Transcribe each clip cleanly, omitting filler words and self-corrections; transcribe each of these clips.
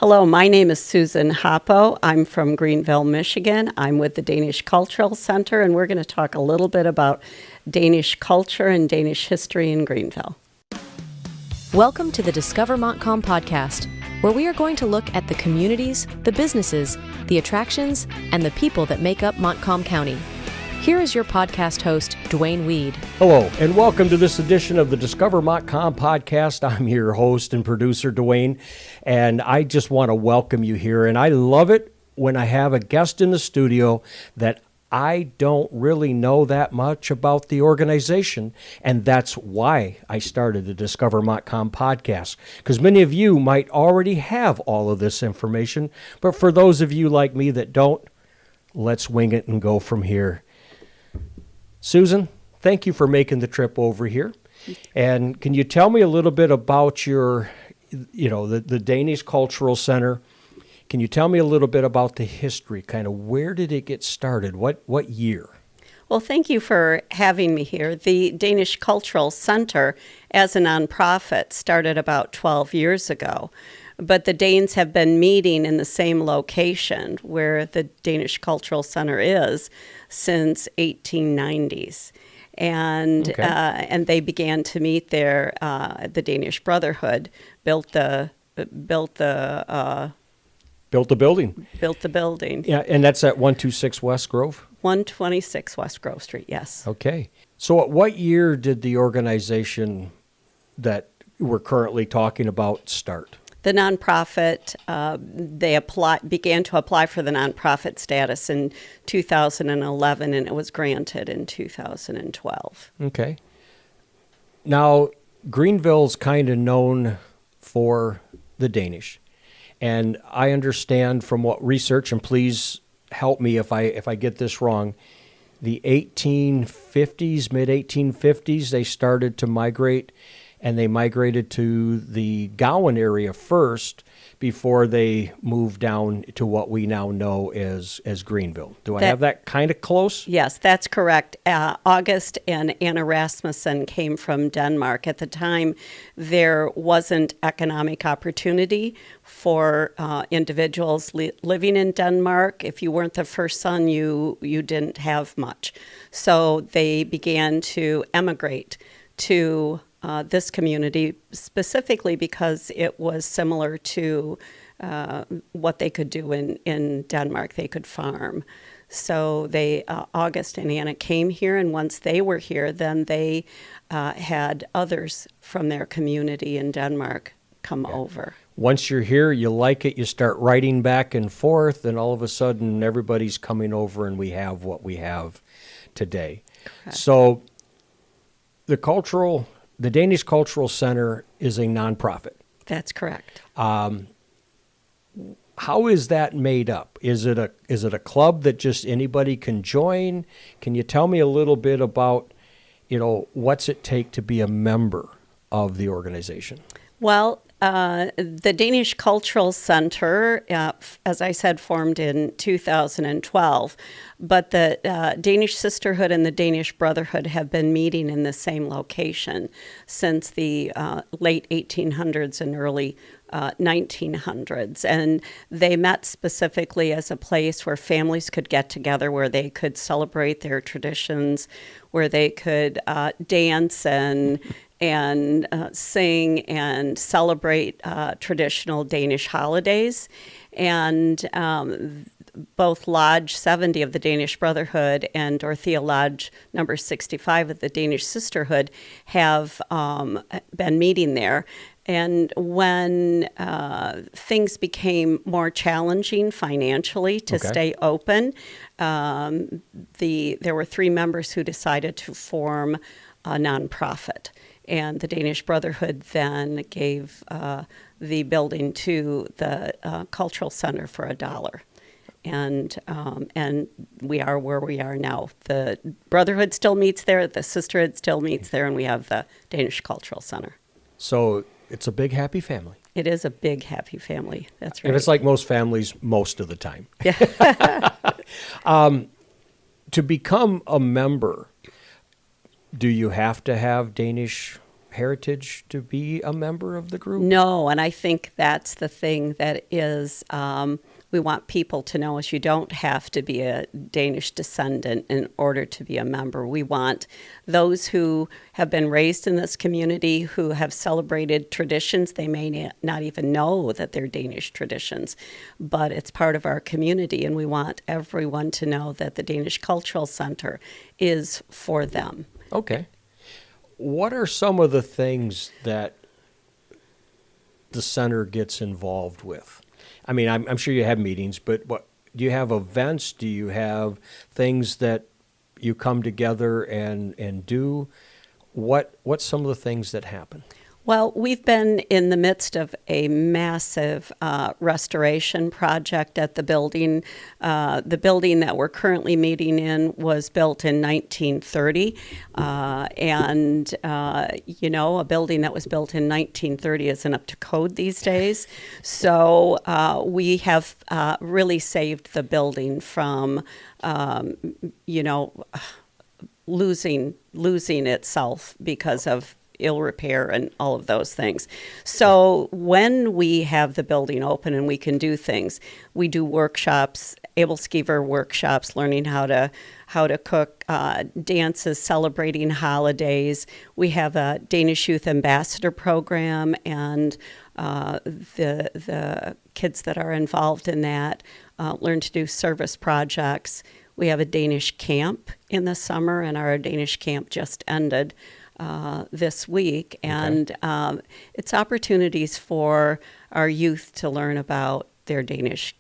Hello, my name is Susan Hoppough. I'm from Greenville, Michigan. I'm with the Danish Cultural Center, and we're going to talk a little bit about Danish culture and Danish history in Greenville. Welcome to the Discover Montcalm Podcast, where we are going to look at the communities, the businesses, the attractions, and the people that make up Montcalm County. Here is your podcast host, Dwayne Weed. Hello, and welcome to this edition of the Discover Montcalm Podcast. I'm your host and producer, Dwayne, and I just want to welcome you here. And I love it when I have a guest in the studio that I don't really know that much about the organization, and that's why I started the Discover Montcalm Podcast, because many of you might already have all of this information, but for those of you like me that don't, let's wing it and go from here. Susan, thank you for making the trip over here. And can you tell me a little bit about your, the Danish Cultural Center? Can you tell me a little bit about the history? Kind of where did it get started? What year? Well, thank you for having me here. The Danish Cultural Center, as a nonprofit, started about 12 years ago. But the Danes have been meeting in the same location where the Danish Cultural Center is since 1890s. And and they began to meet there. The Danish Brotherhood built the building. Yeah, and that's at 126 West Grove? 126 West Grove Street, yes. Okay. So at what year did the organization that we're currently talking about start? The nonprofit, they began to apply for the nonprofit status in 2011, and it was granted in 2012. Okay. Now, Greenville's kind of known for the Danish. And I understand from what research, and please help me if I get this wrong, the 1850s, mid-1850s, they started to migrate, and they migrated to the Gowan area first before they moved down to what we now know as Greenville. Do I have that kind of close? Yes, that's correct. August and Anna Rasmussen came from Denmark. At the time, there wasn't economic opportunity for individuals living in Denmark. If you weren't the first son, you didn't have much. So they began to emigrate to this community, specifically because it was similar to what they could do in Denmark. They could farm. So August and Anna came here, and once they were here, then they had others from their community in Denmark come over. Once you're here, you like it, you start writing back and forth, and all of a sudden everybody's coming over and we have what we have today. Correct. So the Danish Cultural Center is a nonprofit. That's correct. How is that made up? Is it a club that just anybody can join? Can you tell me a little bit about, what's it take to be a member of the organization? Well, the Danish Cultural Center, as I said, formed in 2012, but the Danish Sisterhood and the Danish Brotherhood have been meeting in the same location since the late 1800s and early 1900s. And they met specifically as a place where families could get together, where they could celebrate their traditions, where they could dance and sing and celebrate traditional Danish holidays. And both Lodge 70 of the Danish Brotherhood and Dorothea Lodge number 65 of the Danish Sisterhood have been meeting there. And when things became more challenging financially to stay open, there were 3 members who decided to form a nonprofit. And the Danish Brotherhood then gave the building to the Cultural Center for $1. And we are where we are now. The Brotherhood still meets there, the Sisterhood still meets there, and we have the Danish Cultural Center. So it's a big, happy family. It is a big, happy family. That's right. And it's like most families most of the time. Yeah. To become a member, do you have to have Danish heritage to be a member of the group? No, and I think that's the thing that is, we want people to know is you don't have to be a Danish descendant in order to be a member. We want those who have been raised in this community, who have celebrated traditions. They may not even know that they're Danish traditions, but it's part of our community, and we want everyone to know that the Danish Cultural Center is for them. Okay. What are some of the things that the center gets involved with? I mean, I'm sure you have meetings, but what do you have events? Do you have things that you come together and do? What's some of the things that happen? Well, we've been in the midst of a massive restoration project at the building. The building that we're currently meeting in was built in 1930. A building that was built in 1930 isn't up to code these days. So we have really saved the building from, losing itself because of ill repair and all of those things. So when we have the building open and we can do things, we do workshops, able skiver workshops, learning how to cook, dances, celebrating holidays. We have a Danish Youth Ambassador program, and the kids that are involved in that learn to do service projects. We have a Danish camp in the summer, and our Danish camp just ended this week, and it's opportunities for our youth to learn about their Danish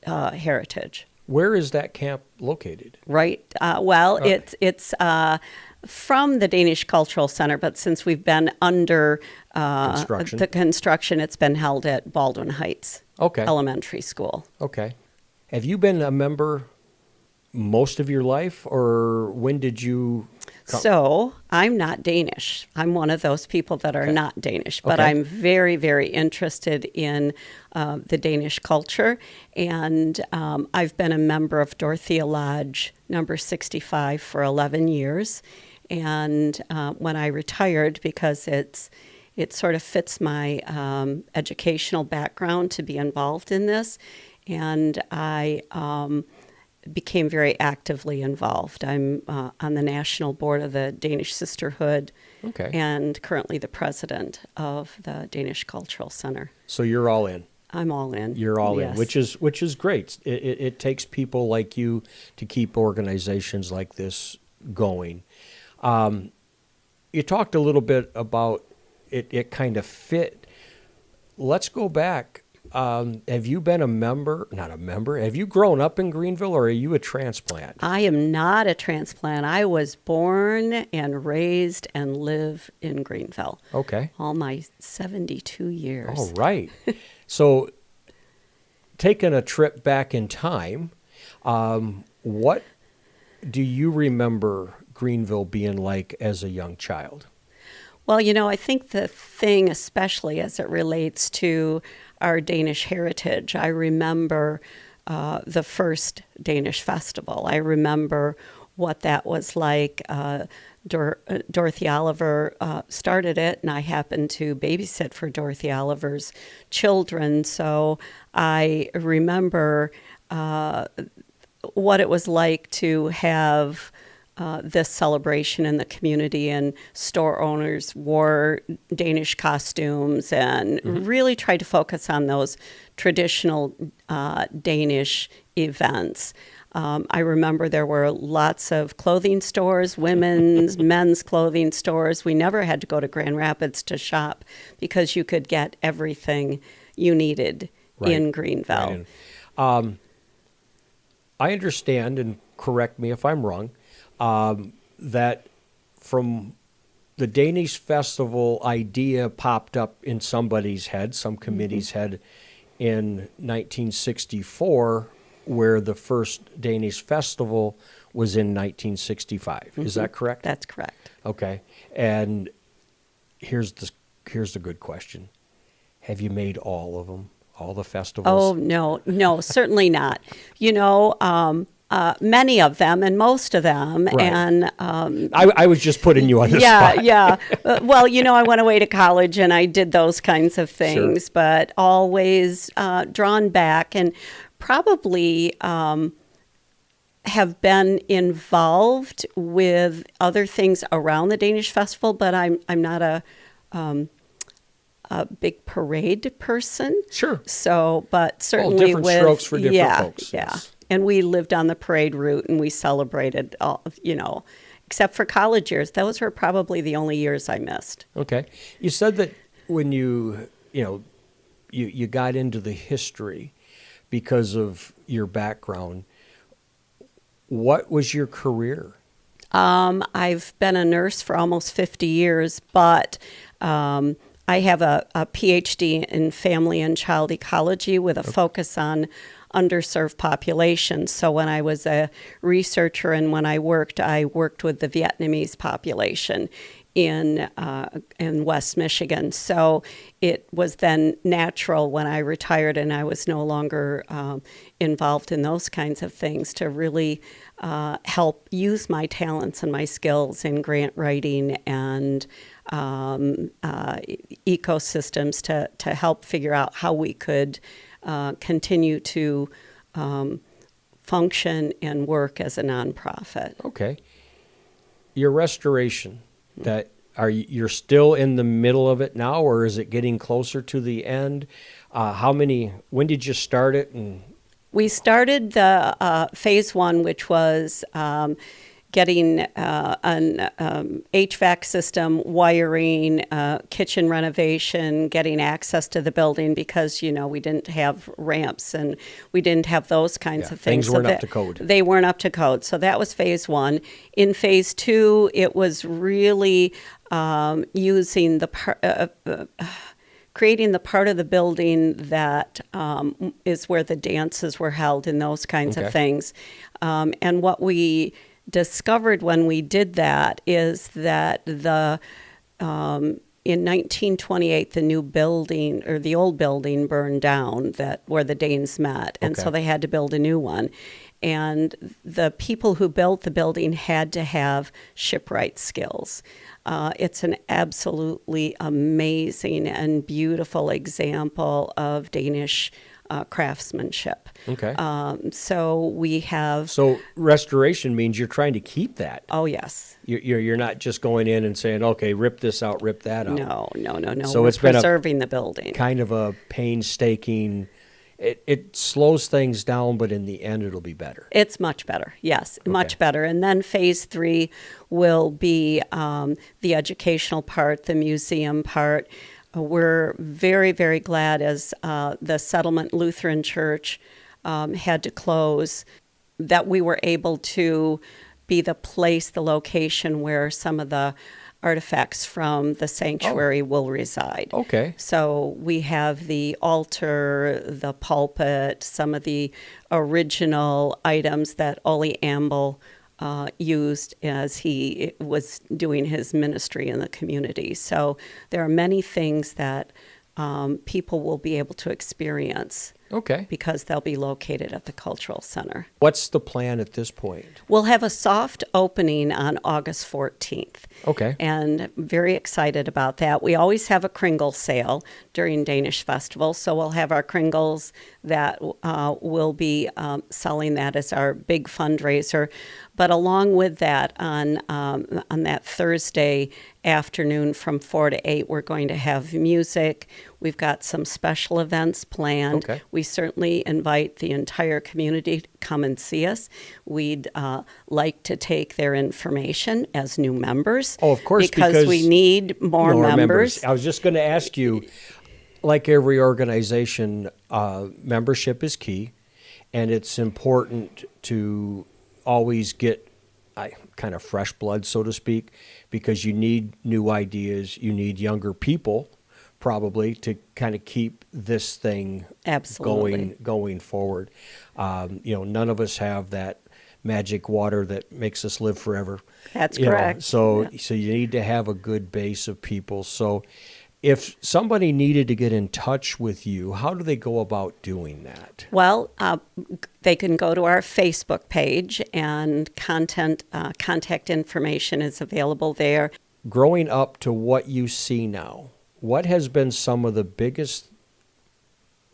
heritage. Where is that camp located? Right. It's from the Danish Cultural Center, but since we've been under the construction, it's been held at Baldwin Heights Elementary School. Okay. Have you been a member most of your life, or when did you come? So I'm not Danish. I'm one of those people that are not Danish, but I'm very, very interested in the Danish culture. And I've been a member of Dorothea Lodge number 65 for 11 years. And when I retired, because it sort of fits my educational background to be involved in this, and I became very actively involved. I'm on the national board of the Danish Sisterhood, and currently the president of the Danish Cultural Center. So you're all in. I'm all in. You're all in, which is great. It takes people like you to keep organizations like this going. You talked a little bit about it kind of fit. Let's go back. Have you been have you grown up in Greenville, or are you a transplant? I am not a transplant. I was born and raised and live in Greenville. Okay. All my 72 years. All right. So taking a trip back in time, what do you remember Greenville being like as a young child? Well, I think the thing, especially as it relates to our Danish heritage, I remember the first Danish festival. I remember what that was like. Dorothy Oliver started it, and I happened to babysit for Dorothy Oliver's children. So I remember what it was like to have this celebration in the community, and store owners wore Danish costumes and really tried to focus on those traditional Danish events. I remember there were lots of clothing stores, women's, men's clothing stores. We never had to go to Grand Rapids to shop because you could get everything you needed in Greenville. Right. I understand, and correct me if I'm wrong, that from the Danish festival idea popped up in somebody's head, some committee's head, in 1964, where the first Danish festival was in 1965. Is that correct? That's correct. Okay. And here's the good question. Have you made all of them? All the festivals? Oh, no, certainly not. Many of them and most of them. Right. And I was just putting you on the spot. Yeah. Well, I went away to college and I did those kinds of things, Sure. but always drawn back and probably have been involved with other things around the Danish Festival, but I'm not a big parade person. Sure. So, but certainly different strokes for different folks. Yeah. Yes. And we lived on the parade route and we celebrated all, except for college years. Those were probably the only years I missed. Okay. You said that when you got into the history because of your background. What was your career? I've been a nurse for almost 50 years, but I have a PhD in family and child ecology with a focus on underserved populations. So when I was a researcher and when I worked with the Vietnamese population in West Michigan. So it was then natural when I retired and I was no longer involved in those kinds of things to really help use my talents and my skills in grant writing and ecosystems to help figure out how we could continue to function and work as a nonprofit. Okay. Your restoration, you're still in the middle of it now, or is it getting closer to the end? When did you start it? And we started the phase one, which was getting an HVAC system, wiring, kitchen renovation, getting access to the building because, we didn't have ramps and we didn't have those kinds of things. Things weren't up to code. They weren't up to code. So that was phase one. In phase two, it was really using creating the part of the building that is where the dances were held and those kinds of things. And what we discovered when we did that is that in 1928 the new building or the old building burned down where the Danes met, and so they had to build a new one. And the people who built the building had to have shipwright skills. It's an absolutely amazing and beautiful example of Danish craftsmanship. Okay. So we have. So restoration means you're trying to keep that. Oh yes. You're not just going in and saying, okay, rip this out, rip that out. No. So We're it's been preserving the building. Kind of a painstaking. It slows things down, but in the end, it'll be better. It's much better, yes, much better. And then phase three will be the educational part, the museum part. We're very, very glad as the Settlement Lutheran Church had to close, that we were able to be the place, the location where some of the artifacts from the sanctuary will reside. Okay. So we have the altar, the pulpit, some of the original items that Ole Amble used as he was doing his ministry in the community. So there are many things that people will be able to experience. Okay. Because they'll be located at the Cultural Center. What's the plan at this point? We'll have a soft opening on August 14th. Okay. And very excited about that. We always have a Kringle sale during Danish Festival, so we'll have our Kringles that will be selling that as our big fundraiser. But along with that, on that Thursday afternoon from 4 to 8, we're going to have music. We've got some special events planned. Okay. We certainly invite the entire community to come and see us. We'd like to take their information as new members. Oh, of course, because we need more members. I was just going to ask you, like every organization, membership is key, and it's important to always get kind of fresh blood, so to speak, because you need new ideas. You need younger people, probably, to kind of keep this thing going forward. None of us have that magic water that makes us live forever. That's correct. So you need to have a good base of people. So If somebody needed to get in touch with you, how do they go about doing that? Well, they can go to our Facebook page, and contact information is available there. Growing up to what you see now, what has been some of the biggest,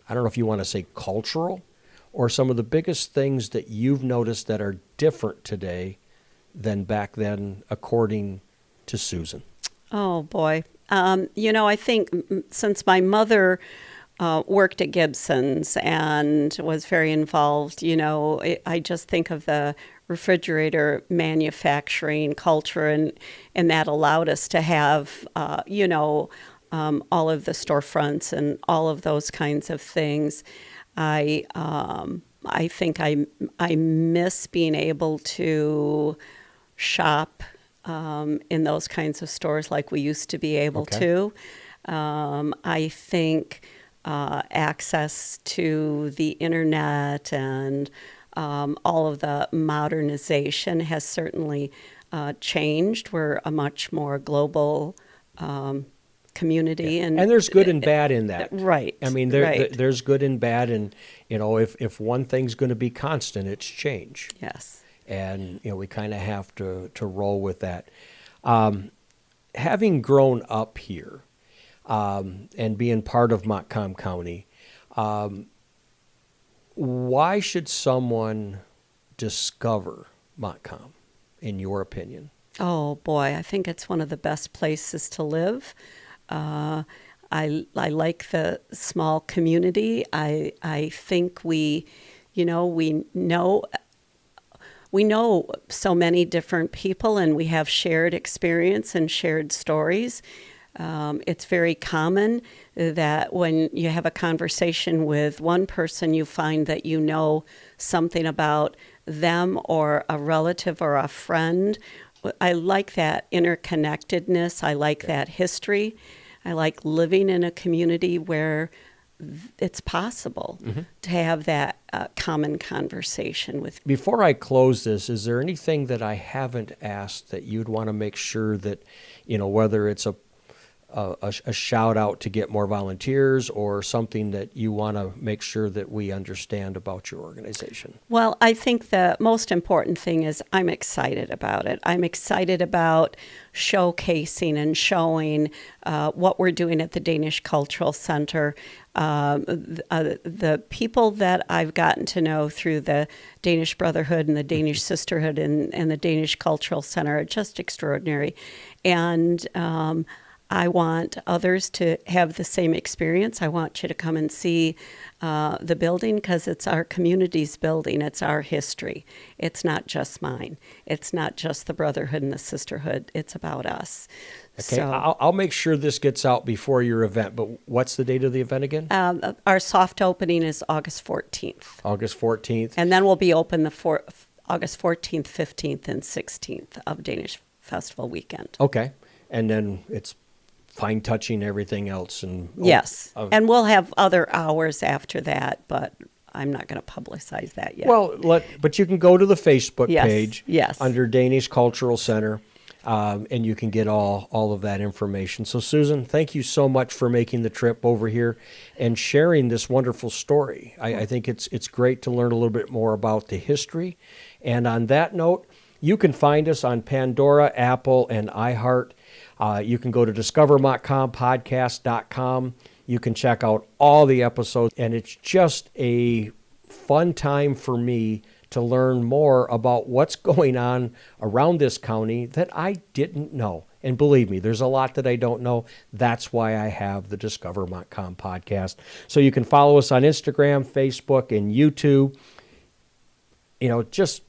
I don't know if you want to say cultural, or some of the biggest things that you've noticed that are different today than back then, according to Susan? Oh, boy. I think since my mother worked at Gibson's and was very involved, I just think of the refrigerator manufacturing culture, and that allowed us to have, all of the storefronts and all of those kinds of things. I think I miss being able to shop in those kinds of stores like we used to be able to. I think access to the internet and all of the modernization has certainly changed. We're a much more global community. And there's good and bad in that. Right. I mean, there's good and bad. And, if one thing's going to be constant, it's change. Yes. And, we kind of have to roll with that. Having grown up here and being part of Montcalm County, why should someone discover Montcalm, in your opinion? Oh, boy, I think it's one of the best places to live. I like the small community. I think we know so many different people, and we have shared experience and shared stories. It's very common that when you have a conversation with one person, you find that you know something about them or a relative or a friend. I like that interconnectedness. I like that history. I like living in a community where it's possible to have that common conversation with. Before I close this, is there anything that I haven't asked that you'd want to make sure that, whether it's a shout out to get more volunteers or something that you want to make sure that we understand about your organization? Well, I think the most important thing is I'm excited about it. I'm excited about showcasing and showing what we're doing at the Danish Cultural Center. The people that I've gotten to know through the Danish Brotherhood and the Danish Sisterhood and the Danish Cultural Center are just extraordinary. And I want others to have the same experience. I want you to come and see the building, because it's our community's building. It's our history. It's not just mine. It's not just the Brotherhood and the Sisterhood. It's about us. Okay, So, I'll make sure this gets out before your event, but what's the date of the event again? our soft opening is August 14th. August 14th. And then we'll be open August 14th, 15th, and 16th of Danish Festival weekend. Okay, and then it's fine touching everything else. Yes, and we'll have other hours after that, but I'm not going to publicize that yet. Well, but you can go to the Facebook page Yes. under Danish Cultural Center, and you can get all of that information. So, Susan, thank you so much for making the trip over here and sharing this wonderful story. I think it's great to learn a little bit more about the history. And on that note, you can find us on Pandora, Apple, and iHeart. You can go to discovermontcalmpodcast.com. You can check out all the episodes, and it's just a fun time for me to learn more about what's going on around this county that I didn't know. And believe me, there's a lot that I don't know. That's why I have the Discover Montcalm podcast. So you can follow us on Instagram, Facebook, and YouTube. Just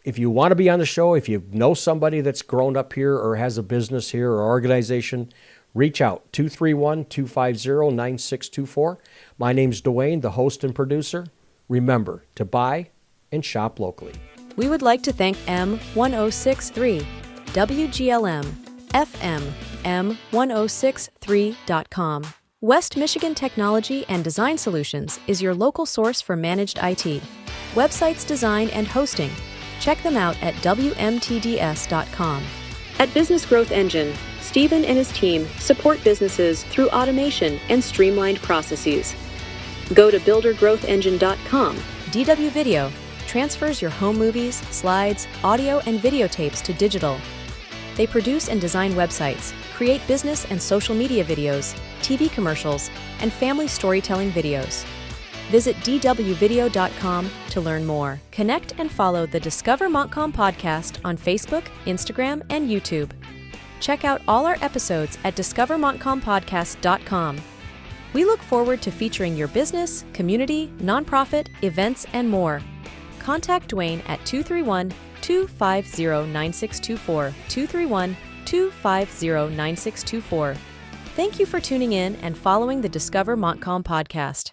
if you want to be on the show, if you know somebody that's grown up here or has a business here or organization, reach out, 231-250-9624. My name's Dwayne, the host and producer. Remember to buy and shop locally. We would like to thank M1063, WGLM, FM, M1063.com. West Michigan Technology and Design Solutions is your local source for managed IT, websites, design, and hosting. Check them out at WMTDS.com. At Business Growth Engine, Stephen and his team support businesses through automation and streamlined processes. Go to buildergrowthengine.com. DW Video transfers your home movies, slides, audio, and videotapes to digital. They produce and design websites, create business and social media videos, TV commercials, and family storytelling videos. Visit dwvideo.com to learn more. Connect and follow the Discover Montcalm Podcast on Facebook, Instagram, and YouTube. Check out all our episodes at discovermontcalmpodcast.com. We look forward to featuring your business, community, nonprofit, events, and more. Contact Dwayne at 231-250-9624, 231-250-9624. Thank you for tuning in and following the Discover Montcalm Podcast.